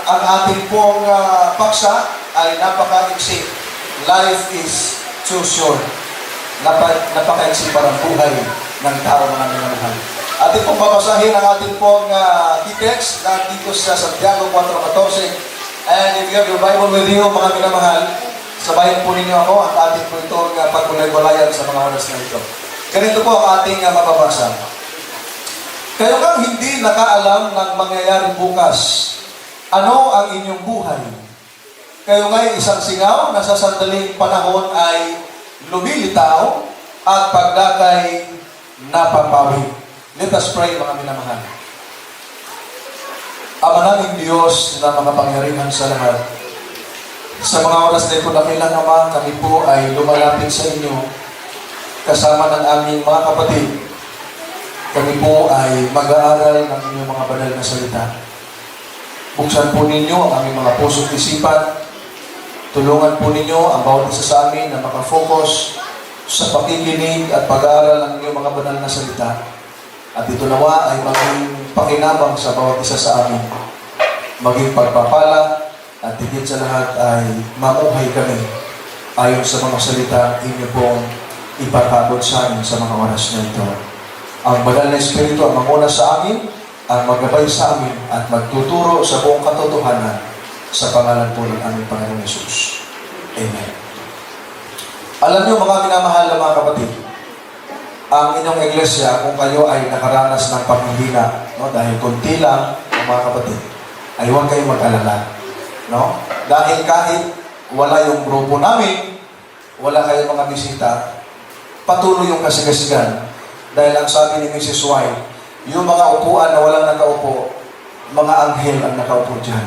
ang ating pong paksa ay napaka-iksi. Life is too short. Napaka-iksi para buhay ng tao, mga minamahal. Ating pong babasahin ang ating pong text na dito sa Santiago 4:14. And if you have your Bible with you, mga minamahal, sabayin po ninyo ako at ating po itong pagkulay-gulayan sa mga oras na ito. Ganito po ang ating mababasa. Kayo kang hindi nakaalam ng mangyayari bukas. Ano ang inyong buhay? Kayo nga'y isang singaw na sa sandaling panahon ay lumilitaw at pagdakay napapawi. Let us pray, mga minamahal. Ama naming Diyos na makapangyarihan sa lahat. Sa mga oras na ito, dakilang Ama, kami po ay lumalapit sa inyo kasama ng aming mga kapatid. Kami po ay mag-aaral ng inyong mga banal na salita. Buksan po ninyo ang aming mga puso't isipan. Tulungan po ninyo ang bawat isa sa amin na makafocus sa pakikinig at pag-aaral ng inyong mga banal na salita. At ito nawa ay maging pakinabang sa bawat isa sa amin. Maging pagpapala at higit sa lahat ay mamuhay kami ayon sa mga salita inyo pong ipagkabot sa amin sa mga oras na ito. Ang banal na Espiritu ang manguna sa amin, ang maggabay sa amin at magtuturo sa buong katotohanan sa pangalan po ng aming Panginoong Yesus. Amen. Alam niyo, mga minamahal na mga kapatid, ang inyong iglesia, kung kayo ay nakaranas ng paghihina, no, dahil kunti lang, mga kapatid, ay huwag kayong mag-alala. No? Dahil kahit wala yung grupo namin, wala kayong mga bisita, patuloy yung kasigasigan. Dahil ang sabi ni Mrs. White, yung mga upuan na walang nakaupo, mga anghel ang nakaupo dyan.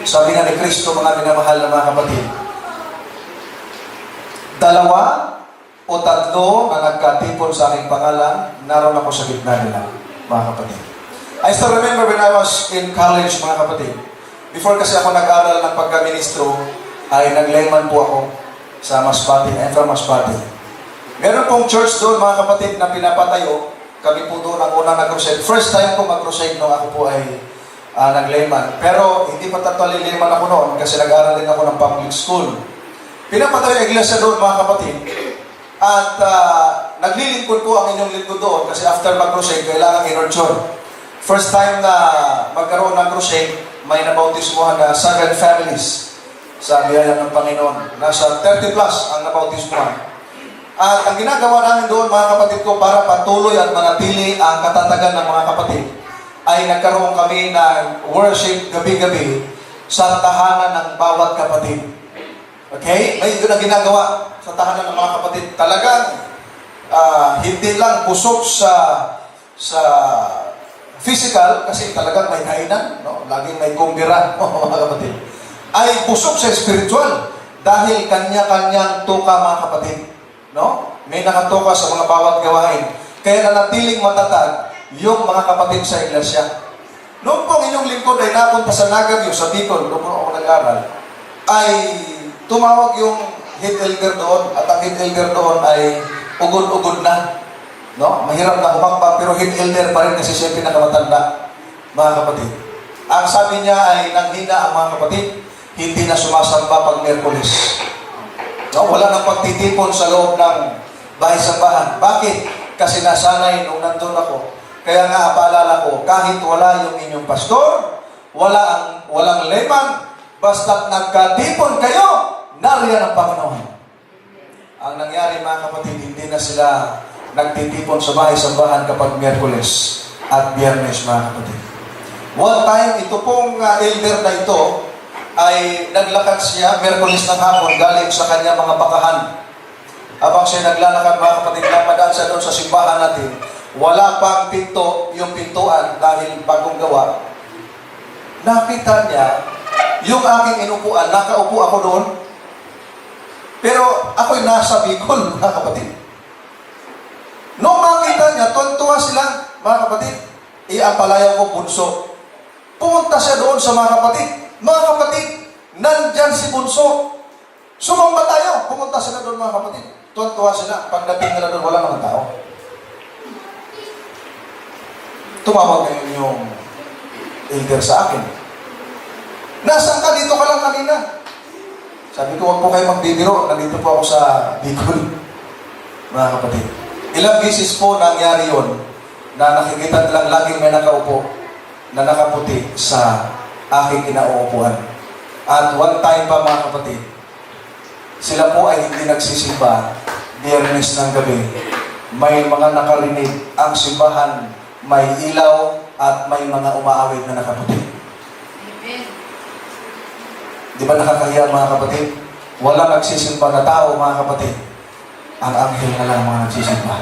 Sabi na ni Kristo, mga minamahal na mga kapatid, 2 o 3 na nagkatipon sa aking pangalan, naroon ako sa gitna nila, mga kapatid. I still remember when I was in college, mga kapatid. Before kasi ako nag-aral ng pagka-ministro, ay nag-layman po ako sa Masbate. I'm from Masbate. Meron pong church doon, mga kapatid, na pinapatayo. Kami po doon ang unang nag-crusade. First time ko mag-crusade nung ako po ay nag-layman. Pero hindi pa totally layman ako noon kasi nag-aral din ako ng public school. Pinapatayo ang iglesia doon, mga kapatid. At naglilingkod po ang inyong lingkod doon kasi after mag-crusade, kailangan i-nurture. First time na magkaroon ng crusade, may nabautismuhan na 7 families sa biyaya ng Panginoon. Nasa 30 plus ang nabautismuhan. At ang ginagawa namin doon, mga kapatid ko, para patuloy at manatili ang katatagan ng mga kapatid, ay nagkaroon kami ng worship gabi-gabi sa tahanan ng bawat kapatid. Okay? May yun ang ginagawa sa tahanan ng mga kapatid. Talagang hindi lang busog sa physical, kasi talagang may kainan, no? Laging may kumbira, mga kapatid. Ay busog sa spiritual dahil kanya-kanyang tuka, mga kapatid. No? May nakatuka sa mga bawat gawain. Kaya nanatiling matatag yung mga kapatid sa iglesia. Noong pong inyong lingkod ay napunta sa Nagagyo, sa Bicol, noong po ako nag-aral, ay tumawag yung head elder doon, at ang head elder doon ay ugod-ugod na. No? Mahirap na humakbang, pero head elder pa rin kasi siya pinakamatanda, mga kapatid. Ang sabi niya ay nanghina ang mga kapatid, hindi na sumasamba pag Miyerkules. No? Wala nang pagtitipon sa loob ng bahay-sambahan. Bakit? Kasi nasanay nung nandun ako. Kaya nga, paalala ko, kahit wala yung inyong pastor, walang layman, basta nagkatipon kayo, nariyan ang Panginoon. Ang nangyari, mga kapatid, hindi na sila nagtitipon sa bahay-sambahan kapag Miyerkules at Biyernes, mga kapatid. One time, ito pong elder na ito, ay naglakad siya, Miyerkules ng hapon, galing sa kanya mga bakahan. Habang siya naglalakad, mga kapatid, napadaan siya doon sa simbahan natin. Wala pang pinto, yung pintuan, dahil bagong gawa. Nakita niya, yung aking inupuan, nakaupo ako doon, pero ako'y nasa Bicol, mga kapatid. Nung makita niya, tuwa sila, mga kapatid, iapalayaw ko bunso. Pumunta siya doon sa mga kapatid. Mga kapatid, nandyan si bunso. Sumamba tayo. Pumunta sila doon, mga kapatid. Tuwa sila. Pagdating nila doon, wala naman tao. Tumawag ngayon yung elder sa akin. lang kanina. Sabi ko, huwag po kayo magbibiro. Nandito po ako sa Bicol, mga kapatid. Ilang beses po nangyari yun na nakikita nilang laging may nakaupo na nakaputi sa aking kinauupuan. At one time pa, mga kapatid, sila po ay hindi nagsisimba Biyernes ng gabi. May mga nakarinig ang simbahan, may ilaw at may mga umaawit na nakaputi. Amen. Di ba nakakahiya, mga kapatid? Walang nagsisimba na tao, mga kapatid. Ang anghel na lang mga nagsisimba.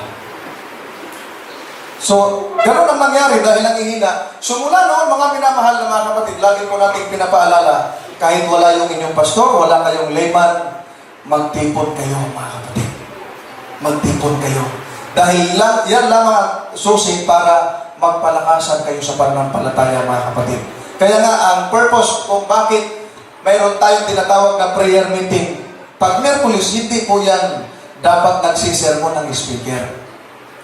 So, gano'n ang nangyari dahil nangihina. So, mula noon, mga minamahal na mga kapatid, lagi ko natin pinapaalala, kahit wala yung inyong pastor, wala kayong layman, magtipon kayo, mga kapatid. Magtipon kayo. Dahil yan lamang ang susi para magpalakasan kayo sa pananampalataya, mga kapatid. Kaya nga, ang purpose kung bakit mayroon tayong tinatawag na prayer meeting. Pag Miyerkules, hindi po yan dapat nagsisermon ng speaker.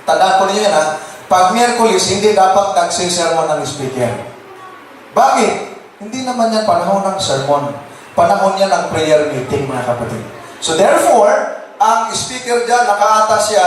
Tandaan po niyo yan, ha? Pag Miyerkules, hindi dapat nagsisermon ng speaker. Bakit? Hindi naman yan panahon ng sermon. Panahon yan ng prayer meeting, mga kapatid. So therefore, ang speaker dyan, nakaata siya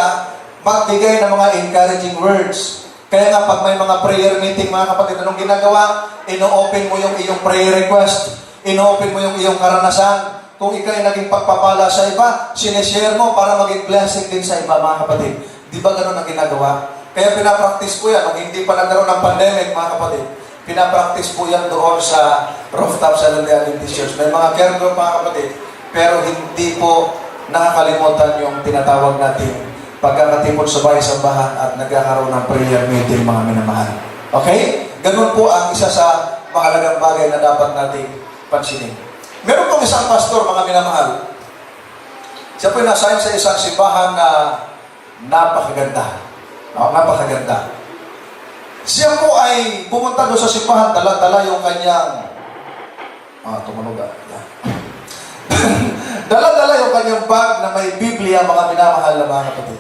magbigay ng mga encouraging words. Kaya nga, pag may mga prayer meeting, mga kapatid, anong ginagawa? Ino-open mo yung iyong prayer request. Ino-open mo yung iyong karanasan. Kung ikaw ay naging pagpapala sa iba, sineshare mo para maging blessing din sa iba, mga kapatid. Di ba ganun ang ginagawa? Kaya pinapractice ko yan. Kung hindi pa nagkaroon ng pandemic, mga kapatid, pinapractice po yan doon sa rooftop sa Adventist Church. May mga care group, mga kapatid, pero hindi po nakakalimutan yung tinatawag natin pagkakatipon sa bahay-sambahan at nagkakaroon ng prayer meeting, mga minamahal. Okay? Ganun po ang isa sa mahalagang bagay na dapat nating pansinin. Meron pong isang pastor, mga minamahal. Siya po na-assign sa isang simbahan na napakaganda. Napakaganda. Siya po ay pumunta doon sa simbahan, dala-dala yung kanyang tumunog dala-dala yung kanyang bag na may Biblia, mga minamahal na mga kapatid.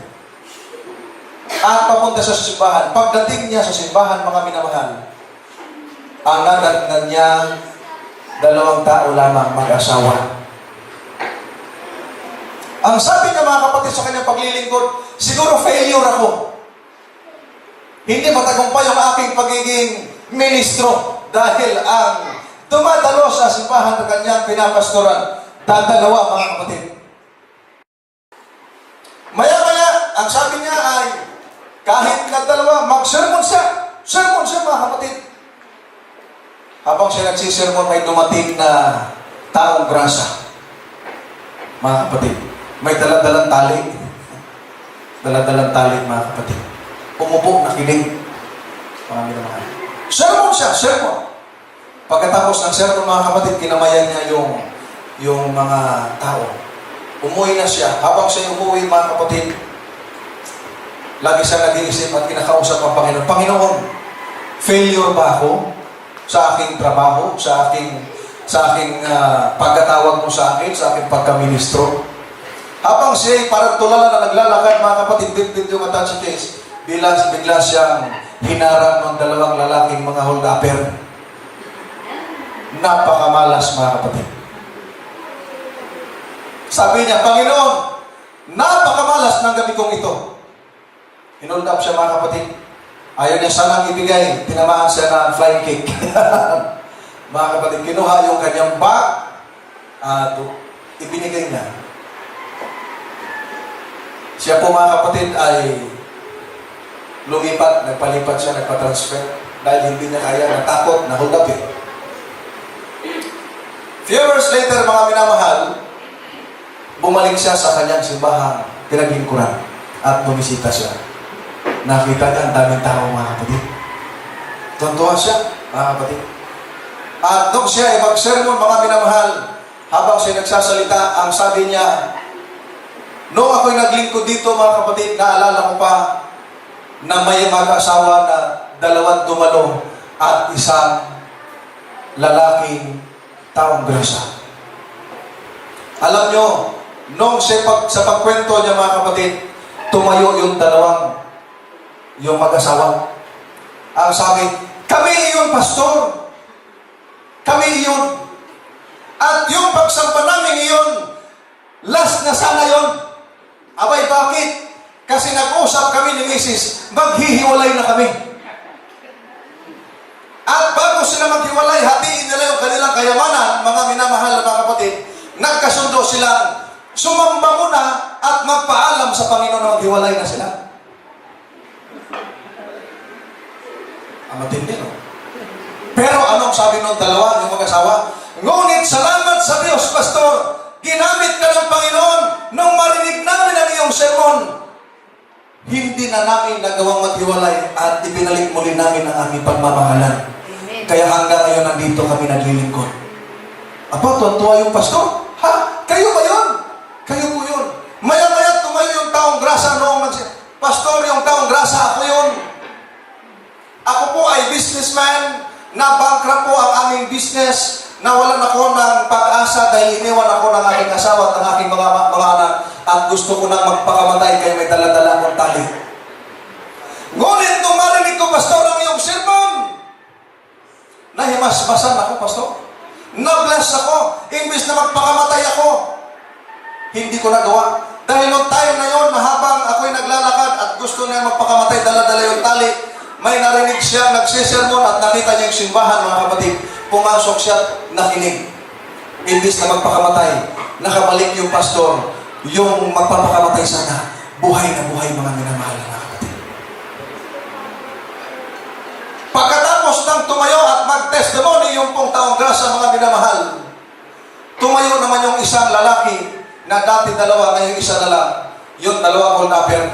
At papunta sa simbahan. Pagdating niya sa simbahan, mga minamahal, ang nadatnan niya, 2 tao lamang, mag-asawa. Ang sabi niya, mga kapatid, sa kanyang paglilingkod, siguro failure ako. Hindi matagumpay yung aking pagiging ministro dahil ang dumadalo sa simbahan ng kanyang pinapastoran, dadalawa, mga kapatid. Maya-maya, ang sabi niya ay, kahit nagdalawa, mag-sermon siya. Sermon siya, mga kapatid. Habang siya nagsisermon, may dumating na taong grasa. Mga kapatid, may daladalang tali. Daladalang tali, mga kapatid. Umupo, nakinig. Mga minamahal. Sermon siya, sermon. Pagkatapos ng sermon, mga kapatid, kinamayan niya yung mga tao. Umuwi na siya. Habang siya umuwi, mga kapatid, lagi siya nag-iisip at kinakausap ang Panginoon. Panginoon, failure ba ako sa aking trabaho, sa aking pagkatawag mo sa akin, sa aking pagkaministro? Habang siya parang tulala na naglalakad, mga kapatid, bit yung attached case, bigla siyang hinarang ng 2 lalaking mga hold-upper. Napakamalas, mga kapatid. Sabi niya, Panginoon, napakamalas ng gabi kong ito. Hinold up siya, mga kapatid. Ayaw niya sanang ibigay. Tinamaan siya ng flying cake. Mga kapatid, kinuha yung kanyang bag at ibinigay niya. Siya po, mga kapatid, ay lumipat, nagpalipat siya, nagpa-transfer dahil hindi niya kaya, natakot, na-hold up eh. Few hours later, mga minamahal, bumalik siya sa kanyang simbahan, pinaglingkuran, at bumisita siya. Nakita niya ang daming tao, mga kapatid. Tuntua siya, mga kapatid. At nung siya ay mag-sermon, mga minamahal, habang siya nagsasalita, ang sabi niya, nung ako'y naglingkod dito, mga kapatid, naalala ko pa na may mag-asawa na 2 dumalo at isang lalaking taong grasa. Alam nyo, nung sa pagkwento niya, mga kapatid, tumayo yung 2 yung mag-asawa. Ang sabi, kami iyon, pastor. Kami iyon. At last na sana yon. Abay, bakit? Kasi nag-usap kami ni Mrs. Maghihiwalay na kami. At bago sila maghiwalay, hatiin nila yung kanilang kayamanan, mga minamahal na mga kapatid, nagkasundo silang sumamba muna at magpaalam sa Panginoon na maghiwalay na sila. Ang matindi, no? Pero anong sabi ng dalawa, yung mag-asawa? Ngunit salamat sa Diyos, Pastor, ginamit ka ng Panginoon nung marinig namin ang iyong sermon. Hindi na namin nagawang maghiwalay at ibinalik muli namin ang aming pagmamahalan. Amen. Kaya hanggang ngayon nandito kami naglilingkod. Apo, tuwa yung pastor? Ha? Kayo ba yun? Kayo po yun. Maya-maya tumayo yung taong grasa noong Pastor, yung taong grasa, ako yun. Ako po ay businessman, na-bankrupt po ang aming business, nawalan ako ng pag-asa dahil iniwan ako ng aking asawa at ng aking mga anak at gusto ko nang magpakamatay kaya may dala-dala akong tali. Ngunit nung marinig ko, Pastor, ang iyong sermon, nahimasmasan ako, Pastor. Na-bless ako. Imbis na magpakamatay ako, hindi ko nagawa. Dahil noong time na yon, na habang ako'y naglalakad at gusto niya magpakamatay, dala-dala yung tali, may narinig siya, nagsisermon at nakita niya yung simbahan, mga kapatid. Pumasok siya, nakinig. Imbis na magpakamatay, nakabalik yung pastor, yung magpapakamatay sana, buhay na buhay, mga minamahal na kapatid. Pagkatapos ng tumayo at mag-testimony yung pong taong grasa, mga minamahal, tumayo naman yung isang lalaki na dati dalawa, ngayon isa na lang. Yung dalawa hold upper.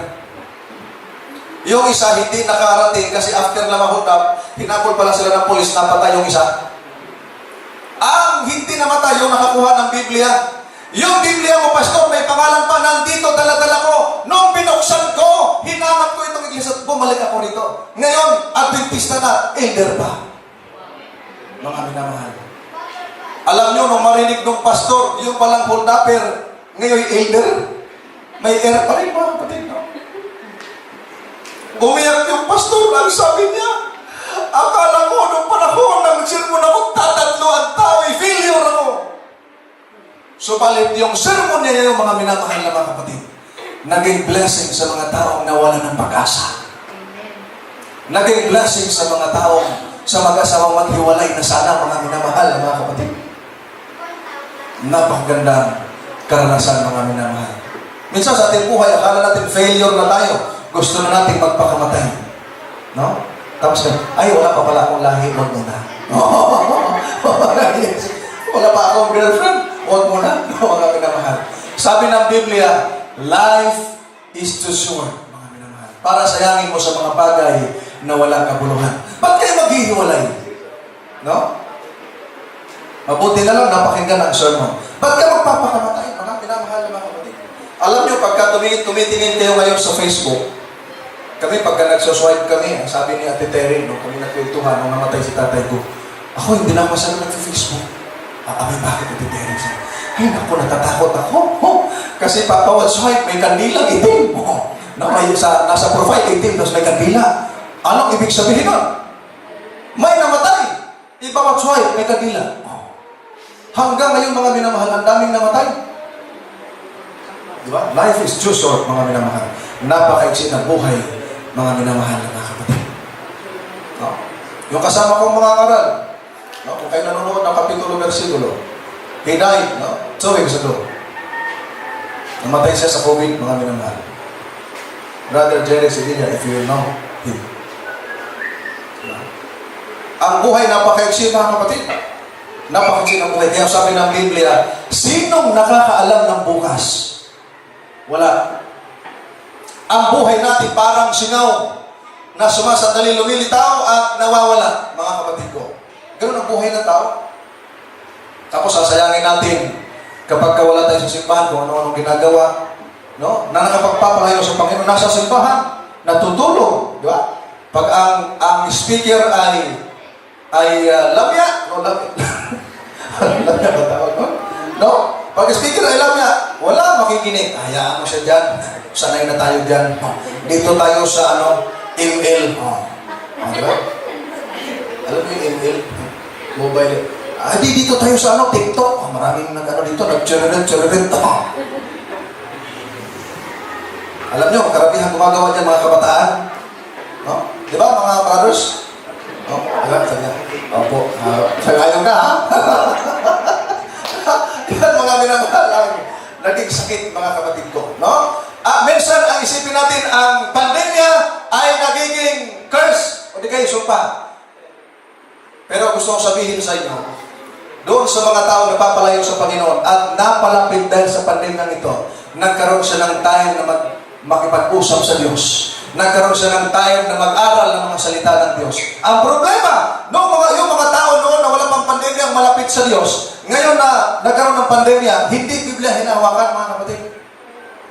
Yung isa hindi nakarating kasi after na ma-hold up, hinabol pala sila ng polis, napatay yung isa. Ang hindi namatay yung nakakuha ng Biblia. Yung Biblia mo, Pastor, may pangalan pa, nandito, dala-dala ko. Nung binuksan ko, hinanap ko itong iglesia at bumalik ako rito. Ngayon, Adventista na, elder pa. Mga minamahal. Alam nyo, nung marinig ng pastor, yung palang hold upper, ngayon elder, may air pa rin, mga kapatid, no? Umiyak yung pastor, ang sabi niya, akala ko nung panahon ng sermon ako, tatatlo ang tao, failure ako. Subalit yung sermon niya yung mga minamahal na mga kapatid, naging blessing sa mga taong nawalan ng pag-asa. Naging blessing sa mga taong sa mag-asawang maghiwalay na sana, mga minamahal na mga kapatid. Napakagandang karanasan, mga minamahal. Minsan sa ating buhay, akala natin failure na tayo. Gusto na natin magpakamatay. No? Tapos ay, wala pa pala akong lahi, huwag muna. Wala pa akong girlfriend, huwag muna. Mga minamahal. Sabi ng Biblia, life is too short, mga minamahal. Para sayangin mo sa mga bagay na walang kabuluhan. Ba't kayo maghihiwalay? No? Mabuti na lang, napakinggan ang sermon. Ba't ka magpapakamatay? Mga minamahal na mga kapatid. Alam nyo, pagka tumitingin kayo ngayon sa Facebook, kami, pagka nagsoswipe kami, ang sabi ni Ate Terry, nung kami nagkwentuhan, nung namatay si tatay ko, ako hindi na ako masyado nag-Facebook. Abay, bakit Ate Terry? Ay, naku, natatakot ako. Kasi papawad swipe, may kandilang itim. Na may nasa profile itim, tapos may kandila. Anong ibig sabihin nun? May namatay. Ibawat swipe, may kandila. Hanggang ngayon, mga minamahal, ang daming namatay. Diba? Life is too short, mga minamahal. Napakaiksi ng buhay, mga minamahal na mga kapatid. No? Yung kasama kong mga ngaral, no? Kung kayo nanonood ng kapitulo versikulo, he died, no? 2 weeks ago. Namatay siya sa COVID, mga minamahal. Brother Jerry Sevilla, if you know him. No? Ang buhay napakaiksi, mga kapatid. Napakaiksi ng buhay. Kaya sabi ng Biblia, sinong nakakaalam ng bukas? Wala. Ang buhay natin parang singaw na sumasandali, lumilitaw at nawawala, mga kapatid ko. Ganun ang buhay ng tao. Tapos sasayangin natin kapag wala tayo sa simbahan kung ano-anong ginagawa, no? Na nakapagpapalayo sa Panginoon, nasa simbahan, natutulog, di ba? Pag ang speaker ay lamya, no? Lamya ba tawag, no? No? Pag speaker ay lamya, wala makikinig. Hayaan mo siya dyan. Sanay na tayo dyan. Dito tayo sa ML. Diba? Alam mo yung ML? Mobile. Dito tayo sa TikTok. Maraming dito, nag-churirit. Alam nyo, karamihan gumagawa dyan mga kabataan. No? Di ba, mga brothers? No? Alam, sabi niya. Opo, ayaw ka, ha? Yan mga minamahal, naging sakit mga kapatid ko. No? Minsan, ang isipin natin, ang pandemya ay nagiging curse. O di kayo, sumpa. Pero gusto kong sabihin sa inyo, doon sa mga tao na papalayo sa Panginoon at napalapit dahil sa pandemya ito, nagkaroon siya ng time na makipag-usap sa Diyos. Nagkaroon siya ng time na mag-aral ng mga salita ng Diyos. Ang problema, yung mga tao noon na wala pang pandemya ang malapit sa Diyos, ngayon na nagkaroon ng pandemya, hindi Biblia hinahawakan mga kapatid.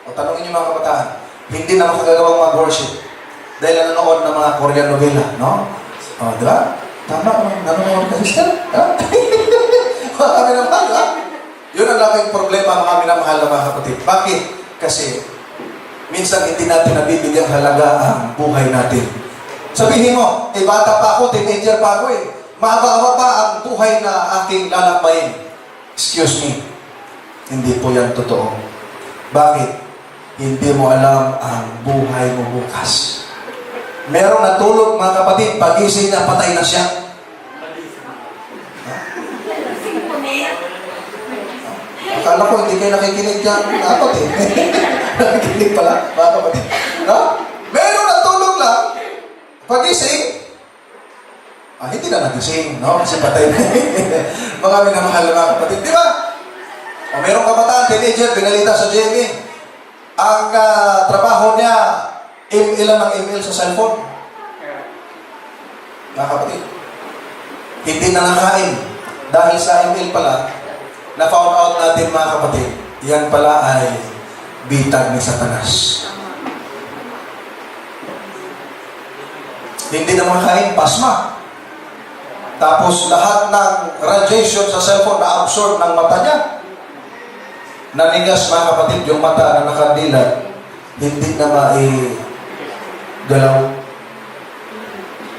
O tanongin niyo mga kabataan, hindi na makagagawang mag-worship dahil nanonood ng mga Korean novela, no? O, di ba? Tama, nanonood ka, sister? Ha? Mga minamahal, ha? Yun ang laking problema, mga minamahal na mga kapatid. Bakit? Kasi minsan hindi natin nabibigyang halaga ang buhay natin. Sabihin mo, bata pa ako, teenager pa ako eh. Mahaba-haba pa ang buhay na aking lalakbayin. Excuse me, hindi po yan totoo. Bakit? Hindi mo alam ang buhay mo bukas. Merong natulog mga kapatid, pagising na patay na siya. Akala ko hindi kayo nakikinig dyan. Dapat eh. Nakikinig pala, mga kapatid. No? Meron natulog lang, pagising, hindi na nagising, no? Kasi patay na. Mga minamahal na mga kapatid. Di ba? O merong kabataan, teenager, pinalita sa GMA. Ang trabaho niya, ilan ng email sa cellphone. Mga kapatid. Hindi na nakain. Dahil sa email pala, na-found out natin mga kapatid, yan pala ay bitag ni Satanas. Hindi na makain, pasma. Tapos lahat ng radiation sa cellphone na-absorb ng mata niya. Nanigas mga kapatid, yung mata na nakadilat, hindi na mai-galaw.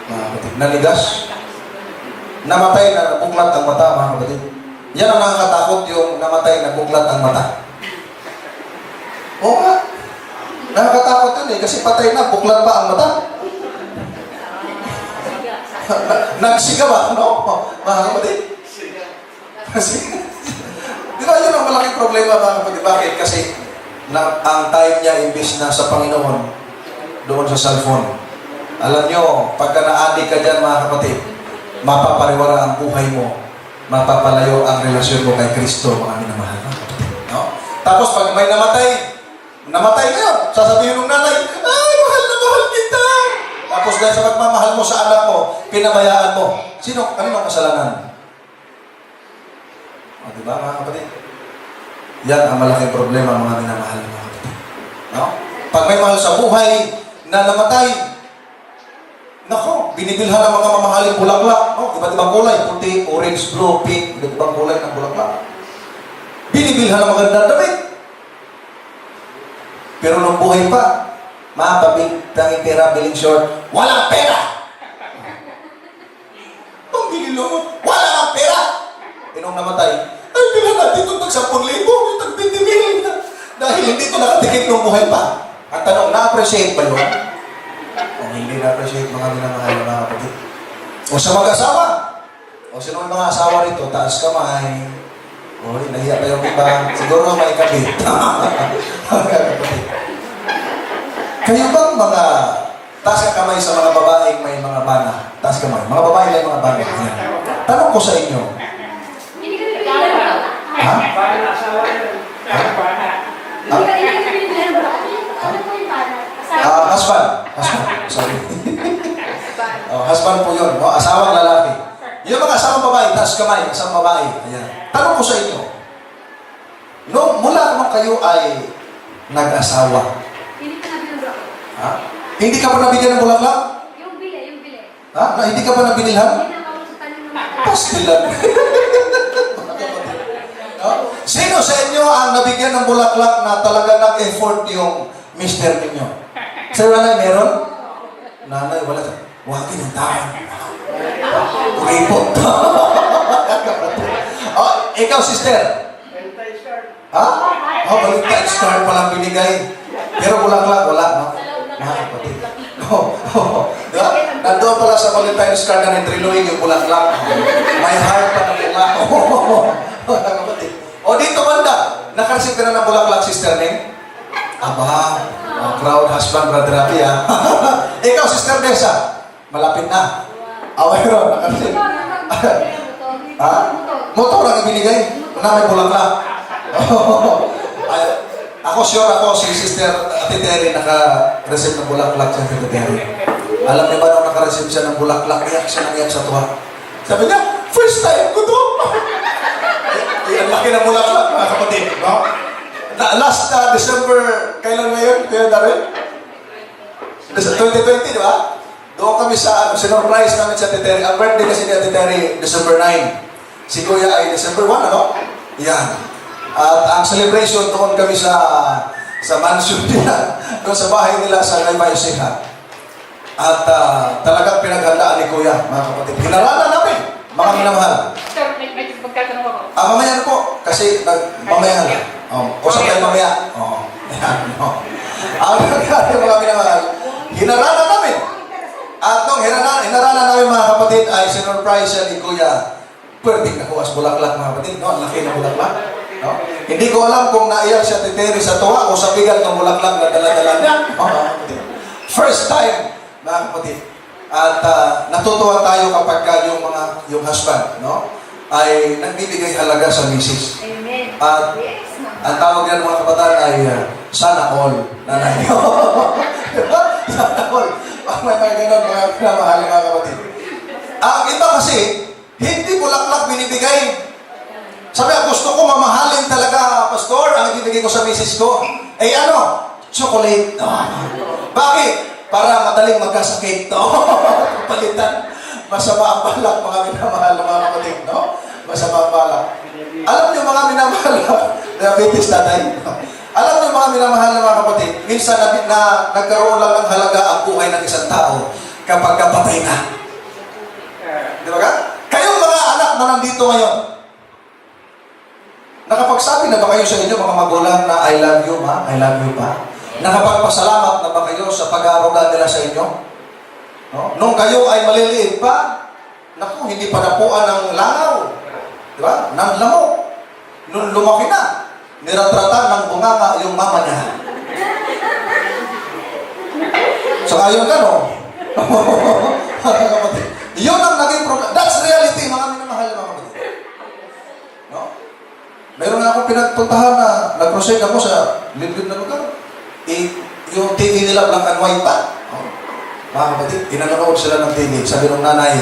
Mga kapatid, nanigas. Namatay na nabuklat ang mata mga kapatid. Yan ang nakakatakot, yung namatay na buklat ang mata. Oo nga. Nakakatakot yun eh, kasi patay na, buklat pa ang mata. Nagsiga ba? No? Mga kapatid? Di ba yun ang malaking problema mga kapatid? Bakit? Kasi ang time niya imbis na sa Panginoon, doon sa cellphone. Alam nyo, pagka na-addict ka dyan mga kapatid, mapapariwara ang buhay mo. Mapapalayo ang relasyon mo kay Kristo, mga minamahal mga kapatid. No? Tapos pag may namatay ngayon, sasabihin ng nanay, ay, mahal na mahal kita. Tapos dahil sa pagmamahal mo sa anak mo, pinabayaan mo. Ano ang kasalanan? O, diba mga kapatid? Yan ang malaking problema mga minamahal mga kapatid. No? Pag may mahal sa buhay na namatay, nako, binibilhan ng mga mamahaling bulaklak. No? Iba't ibang kulay, puti, orange, blue, pink, iba't ibang kulay ng bulaklak. Binibilhan ng magandang damit. Pero nung buhay pa, tanging pera, biling short, walang pera! Pambili lumot, wala ang pera! Nung namatay, ay, bilang natin itong tag-10,000, itong 20,000. Dahil hindi ito nakatikip nung buhay pa. Ang tanong, na-appreciate ba yun? O hindi na-appreciate mga minamahal ng mga kapatid. O sa mag-asawa. O sino yung mga asawa rito, taas kamay. O, nahiya pa yung iba. Siguro may kabit. Kayo bang mga taas ka kamay sa mga babaeng may mga bana? Taas kamay. Mga babae may mga bana. Yan. Tanong ko sa inyo. Ha? Husband. Sorry. Husband po yun. Asawang lalaki. Yung mga asawang babae, taas kamay, asawang babae. Ayan. Tanong ko sa inyo. Mula nung kayo ay nag-asawa. Ha? Hindi ka pa nabigyan ng bulaklak? Yung bili. Ha? Hindi ka pa nabilihan? Hindi na ako sa tanim ng mata. Pastilan. No? Sino sa inyo ang nabigyan ng bulaklak na talaga nag-effort yung mister ninyo? Sir, nanay, meron? Nanay, wala. Wagin ang tao. Kuripot. Ikaw, sister? Ha? Valentine star palang binigay. Pero bulaklak, wala, no? Mga kapatid. Di ba? Nandoon pala sa Valentine's card na nitriluin yung bulaklak. May heart pa na bulaklak. Mga kapatid. O dito banda, nakareceive ka na ng bulaklak, Sister Ning? Aba, proud husband, Brother Rafi, ha? Ikaw, Sister Nessa, malapit na. Mayroon, nakareceive. Ha? Motor ang ibinigay. Na may bulaklak. Ako sure ako, si Sister Ate Terry naka-receive ng bulaklak sa Ate Terry. Alam niyo ba nung naka-receive siya ng bulaklak, iyak siya nang iyak sa tuwa. Sabi niya, first time ko to! Ang laki ng bulaklak, mga kapatid. No? Last December, kailan ngayon? Kaya Darren? 2020, di ba? Doon kami sa, sinurprise namin sa Ate Terry. Ang birthday kasi ni Ate Terry, December 9. Si Kuya ay December 1, ano? Yan. At ang celebration doon kami sa mansion nila, doon sa bahay nila sa Nueva Ecija. At talagang pinaghandaan ni Kuya, mga kapatid. Hinaralan namin, mga minamahal. Sir, may magtatanong ako. Mamaya na po, kasi mamaya na. Usap tayo mamaya. Oo. Yan, no. Ang nangyari, mga minamahal, hinaralan namin. At nung hinaralan namin, mga kapatid, ay sinurprise siya ni Kuya. Pwedeng nakuha bulaklak, mga kapatid. No? Ang laki ng bulaklak. No? Hindi ko alam kung naiyak siya titiri sa tuwa o sa bigat ng bulaklak na dala-dala niya. First time, mga kapatid. At natutuwa tayo kapag yung husband, no? Ay nagbibigay halaga sa misis. Amen. At Yes, ma'am. ang tawag yan mga kabataan ay sana all. Nanay. Diba? Sana all. May ganun mga pinamahal mga kapatid. Ang iba kasi, hindi bulaklak binibigay. Sabi, gusto ko mamahalin talaga, Pastor, ang ibibigay ko sa misis ko. Eh ano? Chocolate. Bakit? Para madaling magkasakit. Palitan. Masama ang balak, mga minamahal na mga kapatid. No? Masama ang balak. Alam niyo mga minamahal diabetes tatay. Alam niyo mga minamahal na mga kapatid, minsan na nagkaroon lang ng halaga ang buhay ng isang tao kapag kapatay na. Di ba ka? Kayong mga anak na nandito ngayon, nakapagsabi na ba kayo sa inyo mga magulang na I love you ma, I love you pa? Nakapagpasalamat na ba kayo sa pag-aaruga nila sa inyo? No? Nung kayo ay maliliit pa, naku, hindi pa napuan ng langaw. Di ba? Nang lamok. Nung lumaki na, niratratan ng bunganga yung mama niya. So ngayon ka, no? Yun ang naging problem. That's reality, mga minamahal na mga kapatid. No? Meron na akong pinagpuntahan na nag-crusade ako sa liblib na lugar. Yung TV nila black and white pa. Oh. Mga kapatid, pinanonood sila ng TV. Sabi ng nanay,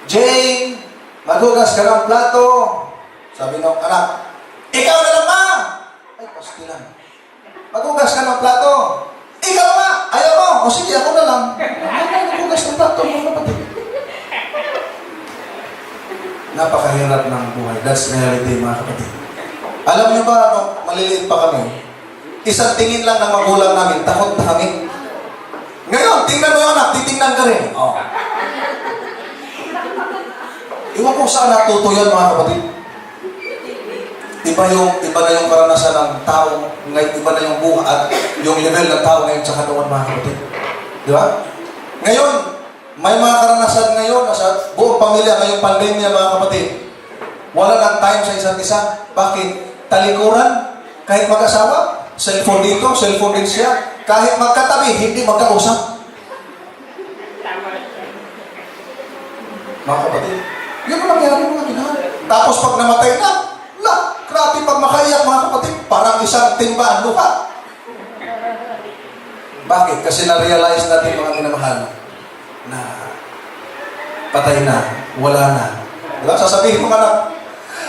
Jane, magugas ka ng plato. Sabi ng anak, ikaw na lang ma! Ay, pastilan. Magugas ka ng plato. Ikaw ma! Ayaw mo! O sige, ako na lang. Magugas ng plato, mga kapatid. Napakahirap ng buhay. That's reality, mga kapatid. Alam niyo ba, nung maliliit pa kami, isang tingin lang ng magulang namin, takot na kami. Ngayon, tingnan mo yung anak, titingnan ka rin. Oh. Iwan ko saan natuto yun, mga kapatid. Iba na yung karanasan ng tao, iba na yung buha at yung level ng tao ngayon sa katawan, mga kapatid. Di ba? Ngayon, may mga karanasan ngayon na sa buong pamilya, ngayong pandemya, mga kapatid. Wala nang time sa isa't isa. Bakit? Talikuran, kahit mag-asawa, cellphone dito, cellphone din siya. Kahit magkatabi, hindi magkausap. Mga kapatid, yun ang nangyari mga ginahal. Tapos pag namatay na, grabe pag makaiyak mga kapatid, parang isang timbaan lupa. Bakit? Kasi na-realize natin mga minamahal na patay na, wala na. Diba? Sasabihin mo ka na,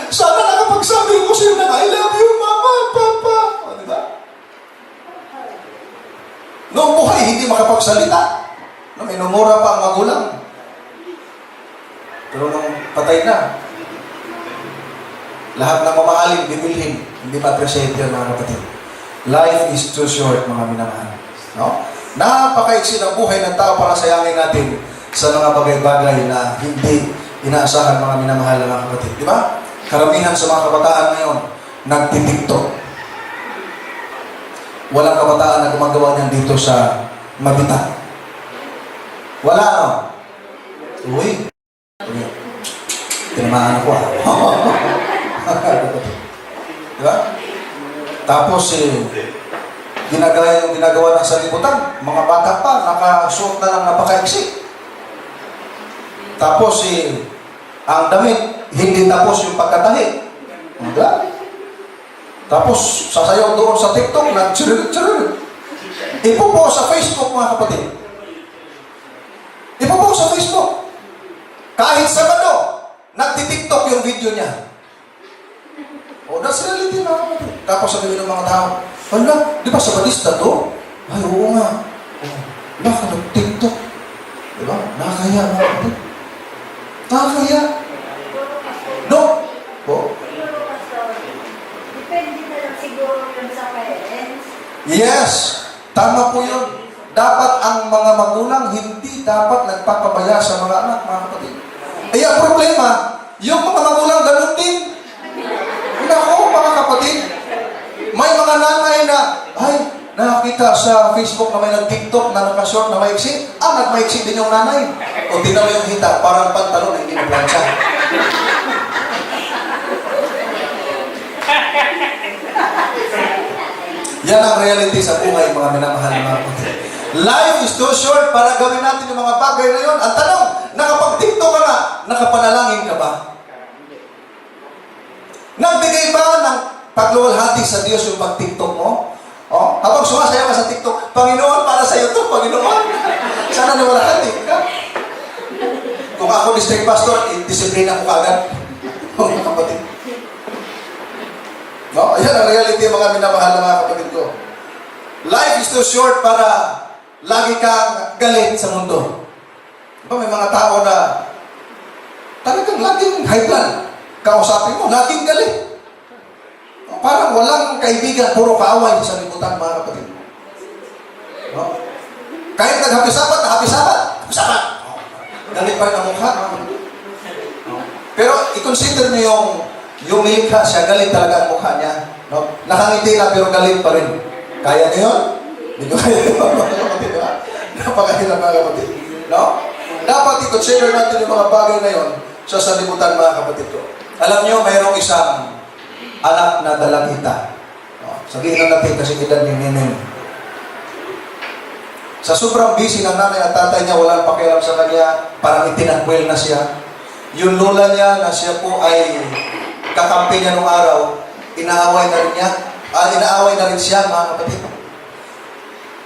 sana nakapagsabi ko sa'yo na I love you, Mama, Papa. O, diba? Noong buhay, hindi makapagsalita. No, minumura pa ang magulang. Pero nung patay na, lahat ng mamahalin, bibilhin. Hindi ma-appreciate yan, mga kapatid. Life is too short, mga minamahal. No? Napakaiksi ng buhay ng tao para sayangin natin sa mga bagay-bagay na hindi inaasahan, mga minamahal na mga kapatid. Di ba? Karamihan sa mga kabataan ngayon, nagtitiktok. Walang kabataan na gumagawa niyan dito sa Mabita. Wala, no? Uy. Tinamaan ako, Diba? Tapos, ginagaya yung ginagawa ng salibutan. Mga bata pa, nakasuot na lang napakaiksi. Tapos, ang damit, hindi tapos yung pagkatahi. Diba? Tapos, sasayaw doon sa TikTok, nag-chiril-chiril. Ipopo sa Facebook, mga kapatid. Ipopo sa Facebook. Kahit Sabado, nagti-TikTok yung video niya. O, that's reality, mga kapatid. Tapos sabihin ng mga tao, wala, di ba Sabadista to? Ay, oo nga. Baka nag-TikTok. Di ba? Nakakaya, mga kapatid. Nakakaya. No? O, Depende na lang siguro yun sa parents. yes, tama po yun. Dapat ang mga magulang hindi dapat nagpapabaya sa mga anak, mga kapatid. Eh, ang problema, yung mga magulang ganun din. Nako, mga kapatid, may mga nanay na, ay, nakakita sa Facebook na may nag-TikTok na nakashort na maiksi. Nagmaiksi din yung nanay. O, tinan mo yung hita, parang pantalon na hindi na plancha. Yan ang reality sa buhay, mga minamahal na mga kapatid. Life is too short para gawin natin yung mga bagay na yun. Ang tanong, nakapag-TikTok ka na, nakapanalangin ka ba? Nagbigay ba ng pagluwalhati sa Diyos yung pag-TikTok mo? Oh, habang sumasayaw ka sa TikTok, Panginoon, para sa iyo ito, Panginoon. Sana nawalhati ka. Kung ako district pastor, disiplina ko kagad. Mga kapatid. No? Ayan ang reality, mga minamahal na mga kapatid ko. Life is too short para lagi kang galit sa mundo. Diba, may mga tao na talagang laging high blood. Kausapin mo, laging galit. No? Parang walang kaibigan, puro kaaway sa libutan, mga kapatid. No? Kahit naghapisapat, hapisapat. No? Galit pa rin ang mukha. No? Pero i-consider niyo yung nilikha siya, galit talaga ang mukha niya. No? Nakangiti na pero galit pa rin. Kaya niyo yun? Hindi ko kaya yun, mga kapatid. Napakahirap, mga kapatid. No? Dapat i-consider natin yung mga bagay na yun sa salibutan, mga kapatid ko. Alam niyo, mayroong isang anak na dalagita. No? Sabihin lang natin kasi edad ni Neneng. Sa sobrang busy ng nanay at tatay niya, walang pakialam sa kanya, parang itinagwel na siya. Yung lola niya na siya po ay kakampi niya nung araw, inaaway na rin niya. Inaaway na rin siya, mga kapatid.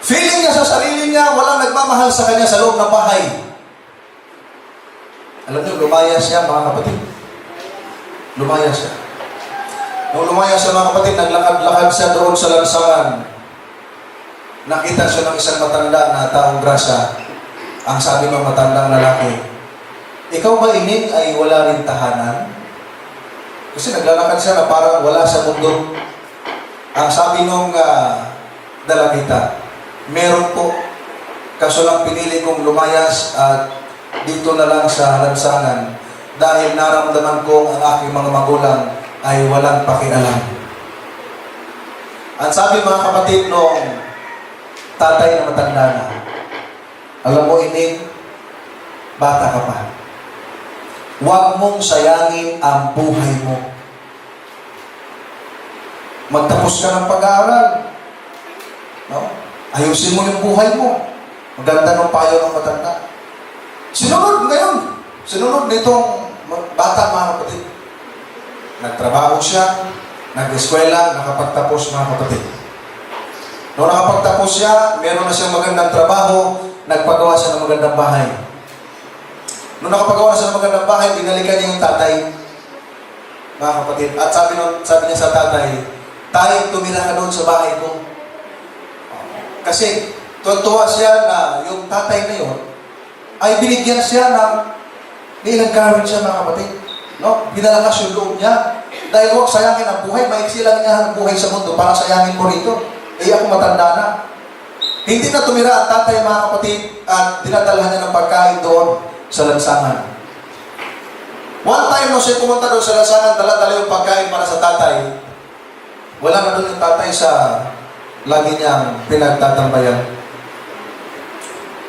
Feeling niya sa sarili niya, walang nagmamahal sa kanya sa loob ng bahay. Alam niyo, lumaya siya, mga kapatid. Lumaya siya. Nung lumaya siya, mga kapatid, naglakad-lakad siya doon sa lansangan. Nakita siya ng isang matanda na taong grasa. Ang sabi ng matandang lalaki, ikaw ba, Ining, ay wala rin tahanan? Kasi naglalakad siya na parang wala sa mundo. Ang sabi nung dalagita, meron po. Kaso lang pinili kong lumayas at dito na lang sa lansangan dahil naramdaman kong ang aking mga magulang ay walang pakialam. Ang sabi, mga kapatid, nung tatay na matanda na, alam mo, Ining, bata ka pa. Huwag mong sayangin ang buhay mo. Magtapos ka ng pag-aaral. No? Ayusin mo yung buhay mo. Maganda ng payo ng matanda. Sinunod ngayon. Sinunod nitong bata, mga kapatid. Nagtrabaho siya, nag-eskwela, nakapagtapos, mga kapatid. Noong nakapagtapos siya, meron na siyang magandang trabaho, nagpagawa siya ng magandang bahay. Noong nakapagawa na siya ng magandang bahay, binalikan niya yung tatay, mga kapatid. At sabi niya sa tatay, tayo, tumira ka doon sa bahay ko. Kasi, tuwa siya na yung tatay na yun, ay binigyan siya ng nag-encourage siya, mga kapatid. No? Pinalakas yung loob niya. Dahil huwag sayangin ang buhay, maiksi lang niya ang buhay sa mundo para sayangin mo rito. Eh, ako matanda na. Hindi na tumira ang tatay, mga kapatid, at dinadalhan niya ng pagkain doon sa lansangan. One time, no, siya pumunta doon sa lansangan, dala-dala yung pagkain para sa tatay. Wala na doon yung tatay sa lagi niyang pinagtatambayan.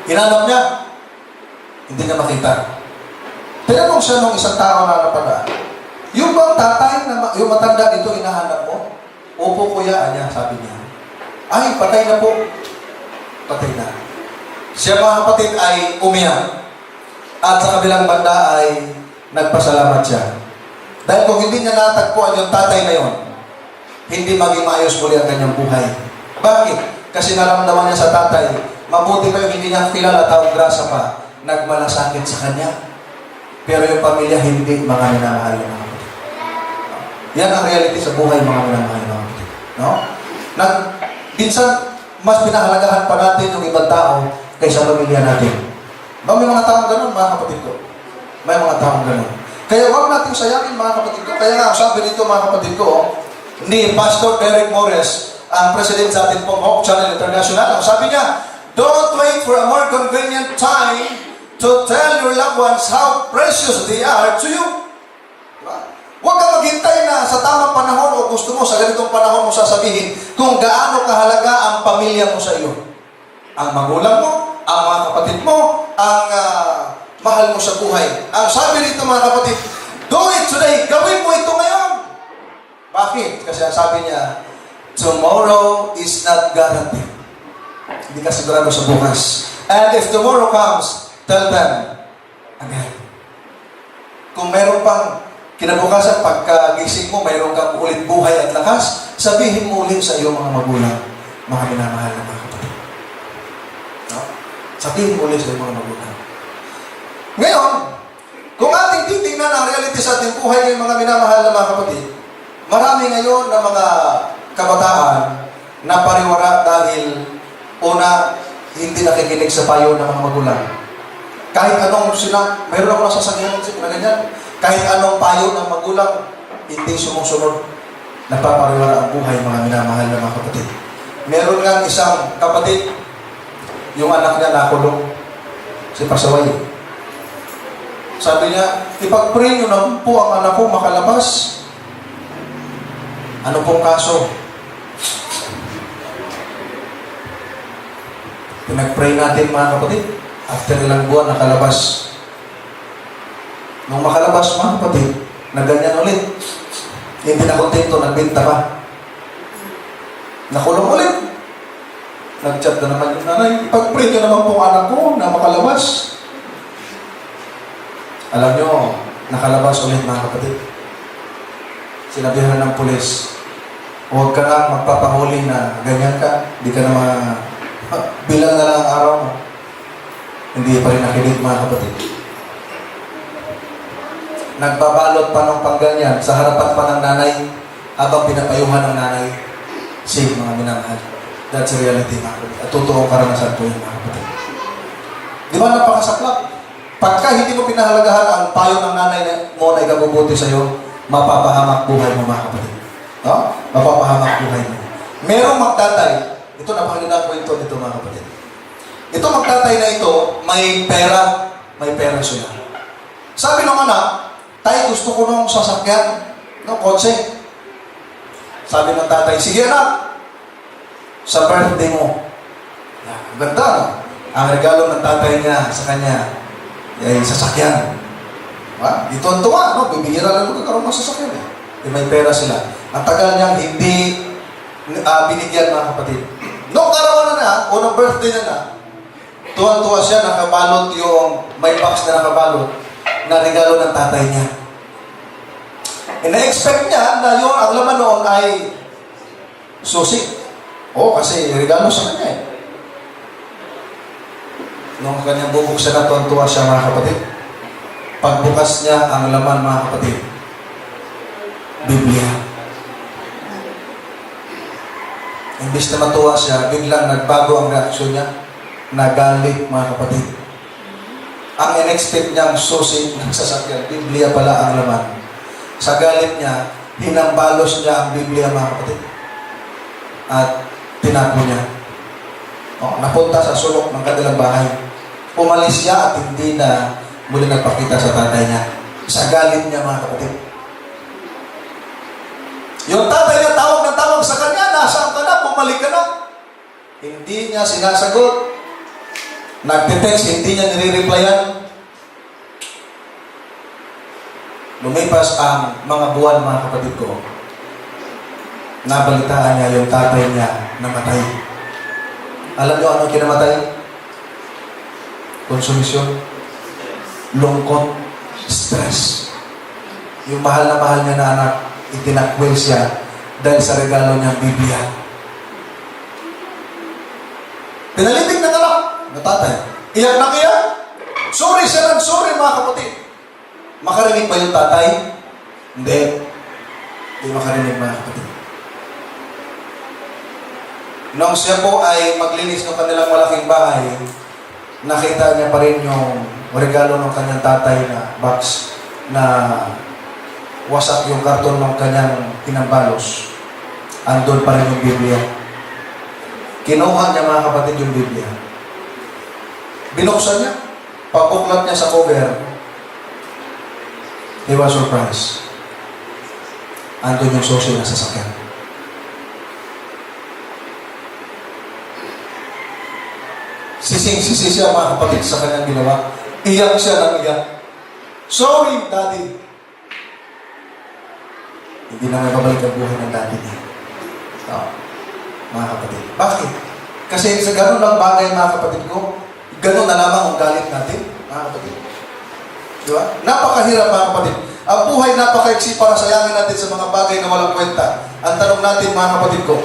Hinanap niya, hindi niya makita. Tinanong siya nung isang tao na napadaan, yung bang tatay, yung matanda dito, hinahanap mo? Opo kuya, niya, sabi niya. Ay, patay na po. Patay na. Siya mga kapatid ay umiyak. At sa kabilang banda ay nagpasalamat siya. Dahil kung hindi niya natagpuan yung tatay na yon, hindi maging maayos muli ang kanyang buhay. Bakit? Kasi naramdaman niya sa tatay, mabuti pa yung hindi niya kilala, taong grasa pa, nagmalasakit sa kanya. Pero yung pamilya hindi mga minamahal ng mga kapatid. Yan ang reality sa buhay mga minamahal ng mga kapatid. No? Minsan, mas pinahalagahan pa natin yung ibang tao kaysa pamilya natin. May mga taong ganun, mga kapatid ko. May mga taong ganun. Kaya huwag natin sayangin, mga kapatid ko. Kaya nga, sabi nito, mga kapatid ko, ni Pastor Derek Morris, ang president sa atin pong Hope Channel International, ang sabi niya, don't wait for a more convenient time to tell your loved ones how precious they are to you. Diba? Huwag kang maghintay na sa tamang panahon o gusto mo sa ganitong panahon mo sasabihin kung gaano kahalaga ang pamilya mo sa iyo. Ang magulang mo, ang mga kapatid mo, ang mahal mo sa buhay. Ang sabi nito mga kapatid, do it today. Gawin mo ito ngayon. Bakit? Kasi ang sabi niya, tomorrow is not guaranteed. Hindi ka sigurado sa bukas. And if tomorrow comes, tell them again. Kung meron pang kinabukasan, pagkagising mo, mayroon kang ulit buhay at lakas, sabihin mo ulit sa iyong mga magulang, mga minamahal na mga kapatid. No? Sabihin mo ulit sa iyong mga magulang. Ngayon, kung ating titingnan ang reality sa ating buhay ng mga minamahal na mga kapatid, marami ngayon na mga kabataan na pariwara dahil una, hindi nakikinig sa payo ng mga magulang. Kahit anong mayroon ako nasasakyan na ganyan, kahit anong payo ng magulang, hindi sumusunod. Napapariwara ang buhay mga minamahal na mga kapatid. Meron nga isang kapatid, yung anak niya nakulong, si Pasaway. Sabi niya, ipag-pray nyo na po ang anak ko makalabas. Ano pong kaso? Pinag-pray natin mga kapatid. After ilang buwan, nakalabas. Nung makalabas mga kapatid, na ganyan ulit. Hindi na kontento, nagbinta pa. Nakulong ulit. Nag-chat na naman yung nanay, ipag-pray nyo naman po ang anak ko na makalabas. Alam nyo, nakalabas ulit mga kapatid. Sinabihan ng pulis, huwag ka na magpapahuli na ganyan ka, di ka na bilang na lang ang araw mo. Hindi pa rin nakinig mga kapatid. Nagbabalot pa ng pangganyan sa harapan pa ng nanay habang pinapayuhan ng nanay. Sige mga minamahal. That's reality mga kapatid. At totoong karanasan po yun mga kapatid. Di ba napakasaklap? Pagka hindi mo pinahalagahan ang payo ng nanay mo na ikabubuti sa iyo, mapapahamak buhay mo mga kapatid. No? Mapapahamak buhay mo. Merong magtatay. Ito napakagandang kwento nito mga kapatid. Ito magtatay na ito, may pera siya. Sabi ng anak, tay, gusto ko nung sasakyan, ng kotse. Sabi ng tatay, sige anak, sa birthday mo. Ganda, no? Ang regalo ng tatay niya sa kanya, ay sasakyan. Ito ang tuwa, no? Bibihira lang magkakaroon ng sasakyan. May pera sila. Ang tagal niyang hindi binigyan mga kapatid. Noong karawan na, unang birthday na, tuwan-tuwa siya, nakabalot yung may box na nakabalot na regalo ng tatay niya. Ina-expect niya na yung ang laman noon ay susi. Kasi regalo sa kanya eh. Nung kanyang bubuksan na tuwan-tuwa siya mga kapatid, pagbukas niya ang laman mga kapatid, Biblia. Imbis na matuwa siya, biglang nagbago ang reaksyon niya, nagalit mga kapatid. Ang in-expect niyang susi ng sasakyan, Biblia pala ang laman. Sa galit niya, hinambalos niya ang Biblia mga kapatid. At tinapo niya. Napunta sa sulok ng kanilang bahay. Umalis siya at hindi na muli nagpakita sa tatay niya. Sa galit niya mga kapatid. Yung tatay niya tawag ng tawag sa kanya, nasaan ka na? Bumalik ka na. Hindi niya sinasagot. Nagte-text, hindi niya nire-replyan. Lumipas ang mga buwan, mga kapatid ko. Nabalitaan niya yung tatay niya namatay. Alam niyo ano kinamatay? Konsumisyon, lungkot, stress. Yung mahal niya na anak, itinakwil siya dahil sa regalo niyang Biblia. Pinalitig na anak na tatay. Iyak na iyak. Sorry siya ng sorry, mga kapatid. Makarinig ba yung tatay? Hindi. Hindi makarinig, mga kapatid. Nung siya po ay maglinis ng kanilang malaking bahay, nakita niya pa rin yung regalo ng kanyang tatay na box na wasak yung karton ng kanyang pinambalos. Andun pa rin yung Biblia. Kinuha niya, mga kapatid, yung Biblia. Binuksan niya. Pagbuklat niya sa cover, he was surprised. Andun yung susi na sasakyan. Sising-sisi siya, mga kapatid, sa kanyang ginawa. Iyak siya ng iyak. Sorry, Daddy. Hindi na may babalik ang buhay ng daddy niya. Mga kapatid. Bakit? Kasi sa ganun lang bagay, mga kapatid ko, ganun na lamang ang galit natin, mga kapatid. Di ba? Napakahirap, mga kapatid. Ang buhay napakaiksi para sayangin natin sa mga bagay na walang kwenta. Ang tanong natin, mga kapatid ko,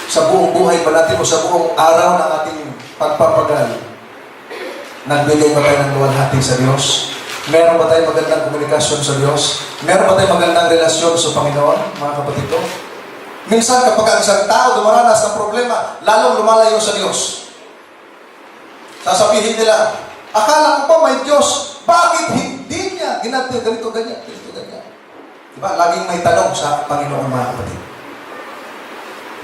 sa buong buhay ba natin o sa buong araw ng ating pagpapagal, nagbigay ba tayo ng luwalhati sa Diyos? Meron ba tayong magandang komunikasyon sa Diyos? Meron ba tayong magandang relasyon sa Panginoon, mga kapatid ko? Minsan kapag ang isang tao dumaranas ng problema, lalong lumalayo sa Diyos. Sasabihin nila, akala ko pa may Diyos, bakit hindi niya ginagawa ganito, ganyan, ganito, ganyan? Diba? Laging may tanong sa Panginoon, mga kapatid.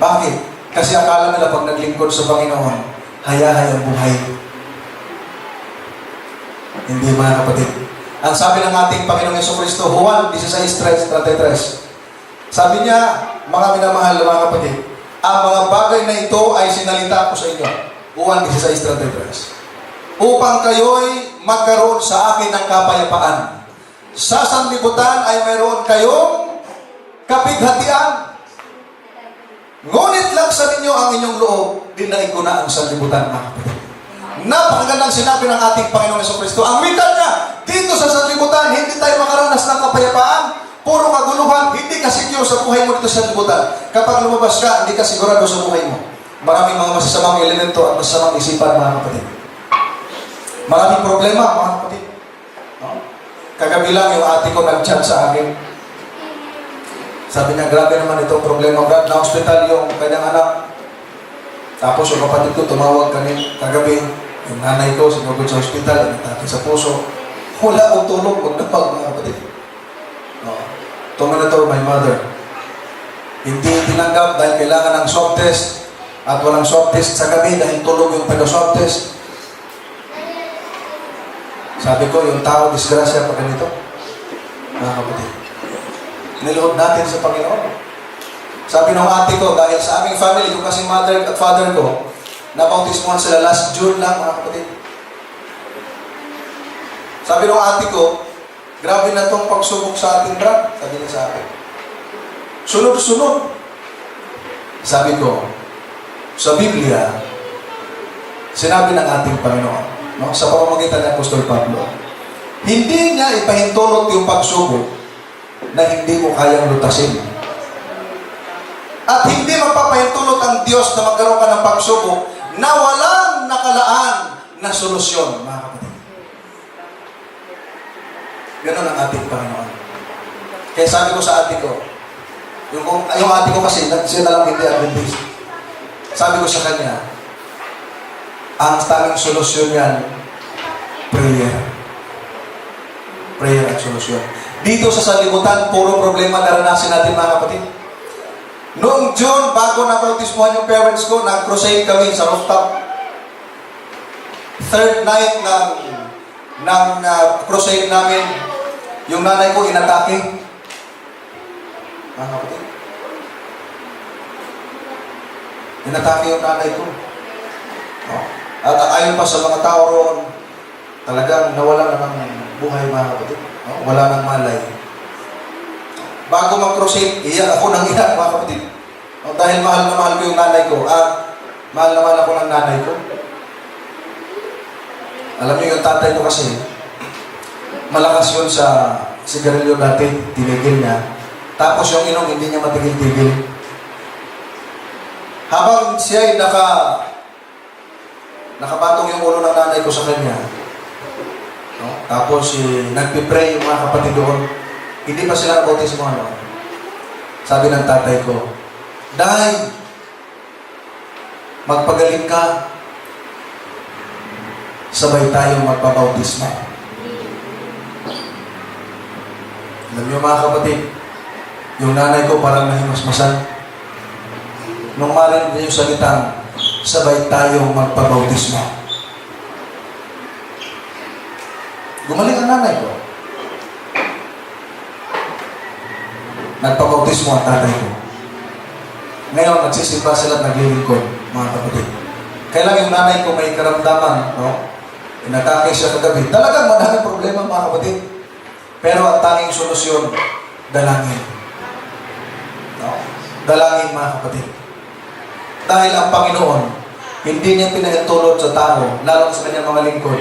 Bakit? Kasi akala nila pag naglingkod sa Panginoon, hayahay ang buhay. Hindi, mga kapatid. Ang sabi ng ating Panginoong Jesucristo, Juan 16:33. Sabi niya, mga minamahal na mga kapatid, ang mga bagay na ito ay sinalita ko sa inyo. Juan 16:33. Upang kayo'y magkaroon sa akin ng kapayapaan. Sa sanlibutan ay mayroon kayong kapighatian. Ngunit laksan ninyo ang inyong loob, dinaig ko na ang sanlibutan, mga kapatid. Napakagandang sinabi ng ating Panginoong Jesucristo. Ang wika niya, dito sa sanlibutan, hindi tayo makaranas ng kapayapaan, puro kaguluhan, hindi ka secure sa buhay mo dito sa sanlibutan. Kapag lumabas ka, hindi ka sigurado sa buhay mo. Maraming mga masasamang elemento at masasamang isipan, mga kapatid. Maraming problema, mga kapatid. No? Kagabi lang yung ate ko nag-chat sa akin. Sabi niya, grabe naman itong problema. Brad, na-hospital yung kanyang anak. Tapos yung kapatid ko tumawag kagabi. Yung nanay ko, sinugod sa hospital, nagtake sa puso. Wala akong tulog, magdapag, mga kapatid. No. Tumanator, my mother. Hindi tinanggap dahil kailangan ng swab test. At walang swab test sa gabi dahil tulog yung taga-swab test. Sabi ko, yung tao, disgrasya pa ganito. Mga kapatid. Niluhod natin sa Panginoon. Sabi ng ate ko, dahil sa aming family, yung kasing mother at father ko, nabautismuhan sila last June lang, mga kapatid. Sabi ng ate ko, grabe na itong pagsubok sa ating Brad. Sabi niya sa akin. Sunod-sunod. Sabi ko, sa Biblia, sinabi ng ating Panginoon, no, sa pamamagitan ng Apostol Pablo, hindi niya ipahintulot yung pagsubok na hindi mo kayang lutasin. At hindi magpapahintulot ang Diyos na magkaroon ka ng pagsubok na walang nakalaan na solusyon, mga kapatid. Ganon ang ating Panginoon. Kaya sabi ko sa ate ko, yung ate ko kasi, siya na lang hindi Adventist. Sabi ko sa kanya, ang tanging solusyon yan, prayer. Prayer at solusyon. Dito sa sanlibutan, puro problema naranasin natin, mga kapatid. Noong June, bago na-bautismuhan yung parents ko, nag-crusade kami sa rooftop. Third night ng crusade namin, yung nanay ko inatake. Mga kapatid. Inatake yung nanay ko. No? At ayon pa sa mga tao roon, talagang nawala na ng buhay mga kapatid. No? Wala nang malay. Bago mag-crusade, iyak ako ng iyak mga kapatid. No? Dahil mahal na mahal ko yung nanay ko. At mahal na mahal ako ng nanay ko. Alam niyo yung tatay ko kasi, malakas yun sa sigarilyo dati, tinigil niya. Tapos yung inom, hindi niya matigil-tigil. Habang siya ay nakabatong yung ulo ng nanay ko sa kanya, no? Tapos nagpipray yung mga kapatid doon. Hindi pa sila nabautis mo ano. Sabi ng tatay ko, "Day, magpagaling ka. Sabay tayong magpabautismo." Alam niyo mga kapatid, yung nanay ko parang nahimasmasan. Nung marinig niya yung salitang, sabay tayong magpabautismo. Gumaling ang nanay ko. Nagpabautismo ang tatay ko. Ngayon, nagsisimba sila at naglilingkod, mga kapatid. Kailan yung nanay ko may karamdaman, no? Inatake siya kagabi. Talagang madaming problema, mga kapatid. Pero ang tanging solusyon, dalangin. No? Dalangin, mga kapatid. Dahil ang Panginoon, hindi niya pinahintulot sa tao, lalo sa kanyang mga lingkod,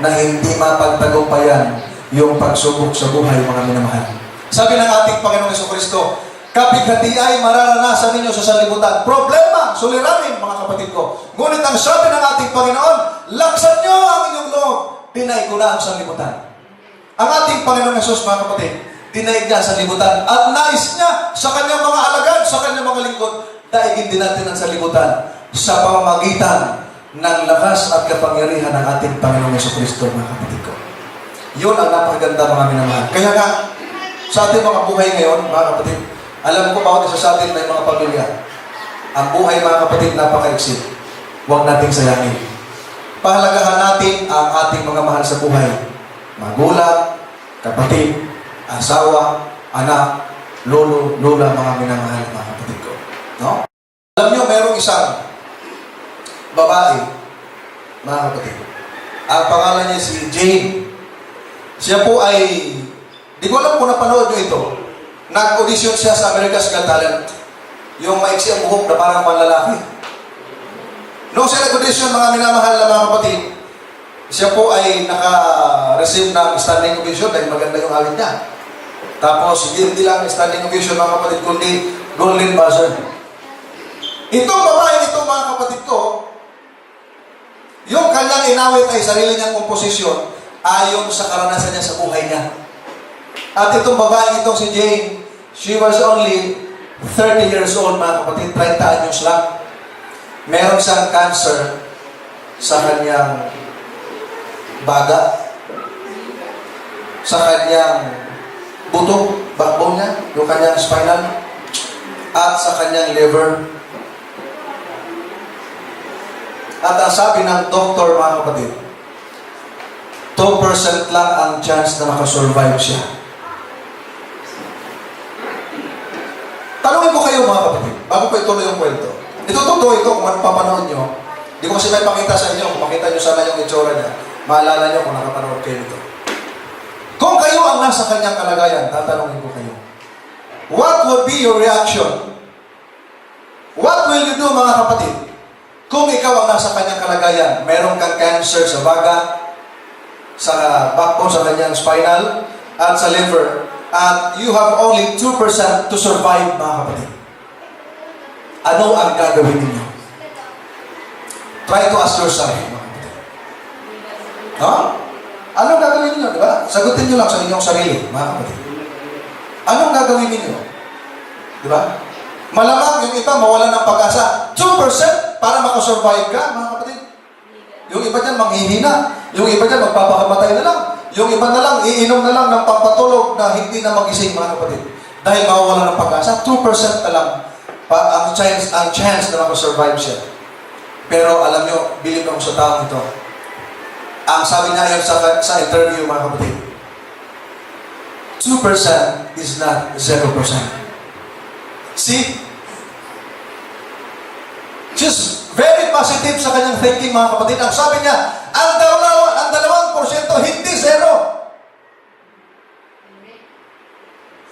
na hindi mapagtagumpayan yung pagsubok sa buhay, mga minamahal. Sabi ng ating Panginoong Jesucristo, "Kapighati ay mararanasan ninyo sa sanlibutan." Problema, suliranin, mga kapatid ko. Ngunit ang sabi ng ating Panginoon, "Laksan nyo ang inyong loob, dinay ko na ang sanlibutan." Ang ating Panginoong Jesus, mga kapatid, dinaig niya sa libutan at nais niya sa kanyang mga alagad, sa kanyang mga lingkod, daigin din natin ang sanlibutan sa pamamagitan ng lakas at kapangyarihan ng ating Panginoong Jesucristo, mga kapatid ko. Yun ang napakaganda, mga minamahal. Kaya nga, sa ating mga buhay ngayon, mga kapatid, alam ko bawat isa sa atin may mga pamilya. Ang buhay, mga kapatid, napaka-exit. Huwag nating sayangin. Pahalagahan natin ang ating mga mahal sa buhay. Magulang, kapatid, asawa, anak, lolo, lola, mga minamahal, mga kapatid ko. No? Alam niyo, mayroong isang babae, mga kapatid. Ang pangalan niya si Jane. Siya po ay, di ko alam kung napanood niyo ito. Nag-audition siya sa America's Got Talent. Yung maiksi ang buhok na parang panlalaki. Noong siya nag-audition, mga minamahal na mga kapatid, siya po ay naka-receive ng standing ovation dahil maganda yung awit niya. Tapos, hindi lang standing ovation, mga kapatid, kundi golden buzzer. Itong babae nito, mga kapatid ko, yung kanyang inawit ay sarili niyang komposisyon ayon sa karanasan niya sa buhay niya. At itong babae itong si Jane, she was only 30 years old, mga kapatid, 30 anyos lang. Meron siyang cancer sa kanyang baga, sa kanyang buto, backbone niya, yung kanyang spinal, at sa kanyang liver. At ang sabi ng doktor, mga kapatid, 2% lang ang chance na makasurvive siya. Tanungin ko kayo, mga kapatid, bago ko ituloy yung kwento. Ito totoo ito, kung mapapanood nyo. Hindi ko kasi may pakita sa inyo. Kung makita nyo sana yung itsura niya, maalala nyo kung nakapanood kayo nito. Kung kayo ang nasa kanyang kalagayan, tatanungin ko kayo, what would be your reaction? What will you do, mga kapatid? Kung ikaw ang nasa kanyang kalagayan, meron kang cancer sa baga, sa backbone, sa kanyang spinal, at sa liver, at you have only 2% to survive, mga kapatid. Ano ang gagawin ninyo? Try to ask yourself, mga kapatid. Huh? Anong gagawin ninyo, di ba? Sagutin nyo lang sa inyong sarili, mga kapatid. Anong gagawin ninyo? Di ba? Malamang yung iba mawalan ng pag-asa. 2% para makasurvive ka, mga kapatid. Yung iba dyan manghihina. Yung iba dyan magpapakamatay na lang. Yung iba na lang, iinom na lang ng pampatulog na hindi na magising, mga kapatid. Dahil mawawalan ng pag-asa, 2% na lang ang chance na makasurvive siya. Pero alam nyo, bilib ako sa taong ito. Ang sabi niya yun sa interview, mga kapatid, 2% is not 0%. See? She's very positive sa kanyang thinking, mga kapatid. Ang sabi niya, ang 2% hindi zero.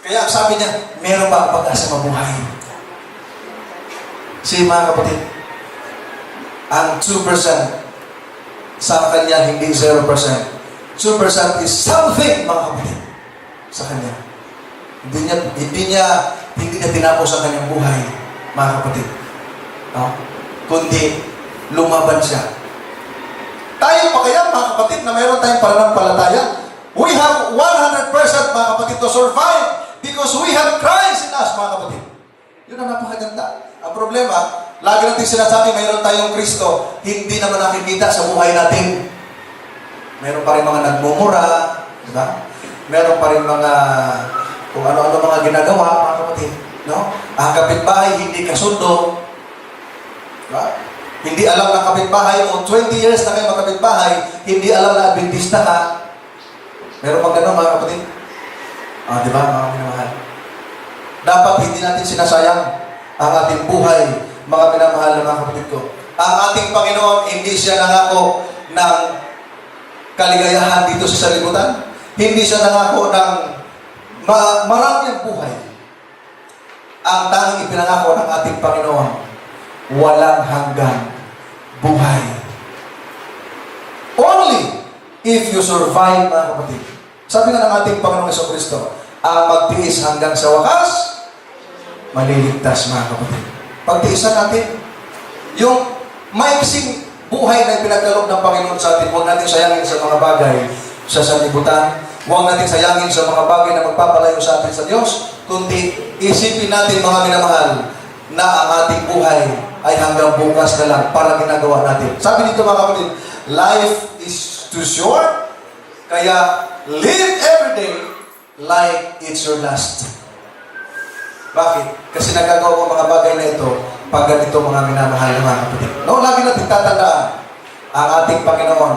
Kaya ang sabi niya, meron ba ang pag-asa mabuhay? Si mga kapatid, ang 2% sa kanya hindi 0%. 2% is something, mga kapatid, sa kanya. Hindi niya tinapos ang kanyang buhay, mga kapatid. No? Kundi lumaban siya. Tayo pa kaya, mga kapatid, na mayroon tayong pananampalataya? We have 100%, mga kapatid, to survive because we have Christ in us, mga kapatid. Yun ang napakaganda. Ang problema, lagi natin sinasabi, mayroon tayong Kristo, hindi naman nakikita sa buhay natin. Meron pa rin mga nagmumura, di ba? Meron pa rin mga, kung ano-ano mga ginagawa, mga kapatid. No? Ang kapitbahay, hindi kasundo. Diba? Hindi alam ng kapitbahay mo, 20 years na kayo magkapitbahay, hindi alam na Adventista ka. Meron pang gano'n, mga kapatid. Di ba, mga minamahal? Dapat hindi natin sinasayang ang ating buhay, mga minamahal na mga kapatid ko. Ang ating Panginoon, hindi siya nangako ng kaligayahan dito sa salibutan. Hindi siya nangako ng marami ang buhay. Ang tanging ipinangako ng ating Panginoon, walang hanggang buhay. Only if you survive, mga kapatid. Sabi nga ng ating Panginoong Jesucristo, ang magtiis hanggang sa wakas, maliligtas, mga kapatid. Pagtiisan natin, yung maiksing buhay na pinagkaloob ng Panginoon sa atin, huwag natin sayangin sa mga bagay sa sanlibutan, huwag natin sayangin sa mga bagay na magpapalayo sa atin sa Diyos, kundi isipin natin, mga minamahal, na ang ating buhay ay hanggang bukas na lang para ginagawa natin. Sabi dito, mga kapatid, life is too short, kaya live every day like it's your last. Bakit? Kasi nagagawa ko mga bagay na ito pag ganito, mga minamahal na mga kapatid. No, lagi natin tatandaan ang ating Panginoon,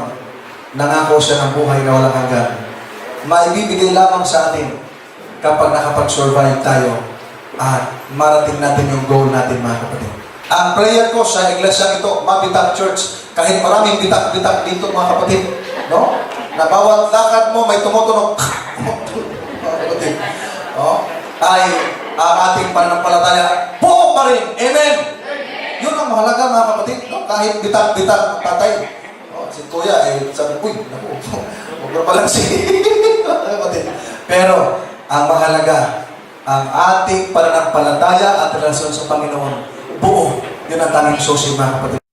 nangako siya ng buhay na walang hanggan. Maibibigay lamang sa atin kapag nakapag-survive tayo at marating natin yung goal natin, mga kapatid. Ang prayer ko sa iglesia ito, Mabitak Church, kahit maraming bitak-bitak dito, mga kapatid, no? Na bawat lakad mo may tumutunog, mga kapatid, no? Ay ang ating pananampalataya buo pa rin. Amen! Yun ang mahalaga, mga kapatid, no? Kahit bitak-bitak tatay. No? Si Kuya, sabi, uy, naku, huwag pa lang kapatid. Pero ang mahalaga, ang ating pananampalataya at relasyon sa Panginoon, buo. Yun ang tanging susi, mga kapatid.